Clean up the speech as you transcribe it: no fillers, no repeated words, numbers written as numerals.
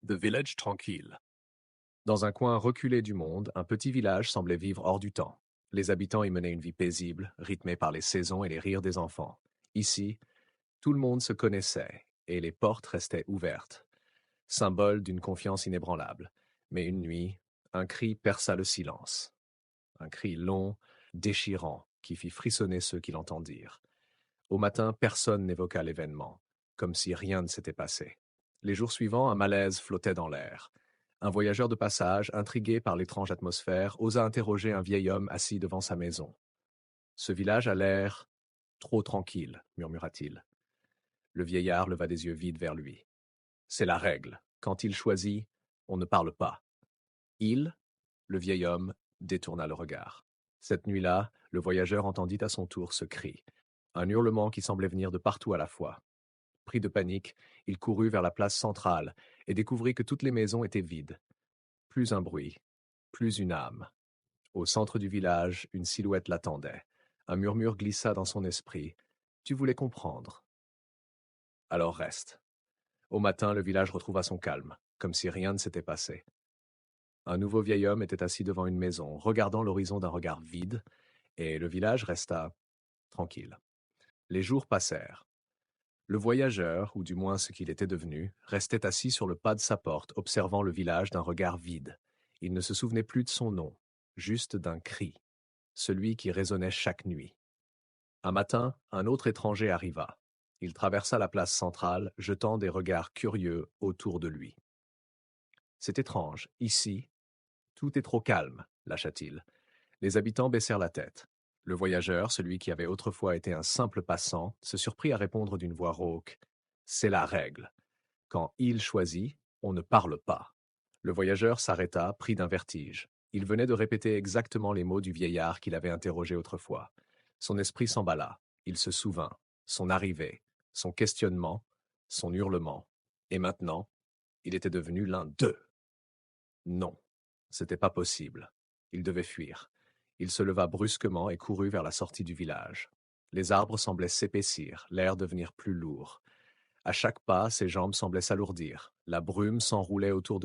The Village tranquille. Dans un coin reculé du monde, un petit village semblait vivre hors du temps. Les habitants y menaient une vie paisible, rythmée par les saisons et les rires des enfants. Ici, tout le monde se connaissait et les portes restaient ouvertes, symbole d'une confiance inébranlable. Mais une nuit, un cri perça le silence. Un cri long, déchirant, qui fit frissonner ceux qui l'entendirent. Au matin, personne n'évoqua l'événement, comme si rien ne s'était passé. Les jours suivants, un malaise flottait dans l'air. Un voyageur de passage, intrigué par l'étrange atmosphère, osa interroger un vieil homme assis devant sa maison. Ce village a l'air trop tranquille, murmura-t-il. Le vieillard leva des yeux vides vers lui. C'est la règle. Quand il choisit, on ne parle pas. Il, le vieil homme, détourna le regard. Cette nuit-là, le voyageur entendit à son tour ce cri, un hurlement qui semblait venir de partout à la fois. Pris de panique, il courut vers la place centrale et découvrit que toutes les maisons étaient vides. Plus un bruit, plus une âme. Au centre du village, une silhouette l'attendait. Un murmure glissa dans son esprit. Tu voulais comprendre. Alors reste. Au matin, le village retrouva son calme, comme si rien ne s'était passé. Un nouveau vieil homme était assis devant une maison, regardant l'horizon d'un regard vide, et le village resta tranquille. Les jours passèrent. Le voyageur, ou du moins ce qu'il était devenu, restait assis sur le pas de sa porte, observant le village d'un regard vide. Il ne se souvenait plus de son nom, juste d'un cri, celui qui résonnait chaque nuit. Un matin, un autre étranger arriva. Il traversa la place centrale, jetant des regards curieux autour de lui. C'est étrange, ici, tout est trop calme, lâcha-t-il. Les habitants baissèrent la tête. Le voyageur, celui qui avait autrefois été un simple passant, se surprit à répondre d'une voix rauque. C'est la règle. Quand il choisit, on ne parle pas. Le voyageur s'arrêta, pris d'un vertige. Il venait de répéter exactement les mots du vieillard qu'il avait interrogé autrefois. Son esprit s'emballa. Il se souvint. Son arrivée, son questionnement, son hurlement. Et maintenant, il était devenu l'un d'eux. Non, c'était pas possible. Il devait fuir. Il se leva brusquement et courut vers la sortie du village. Les arbres semblaient s'épaissir, l'air devenir plus lourd. À chaque pas, ses jambes semblaient s'alourdir. La brume s'enroulait autour de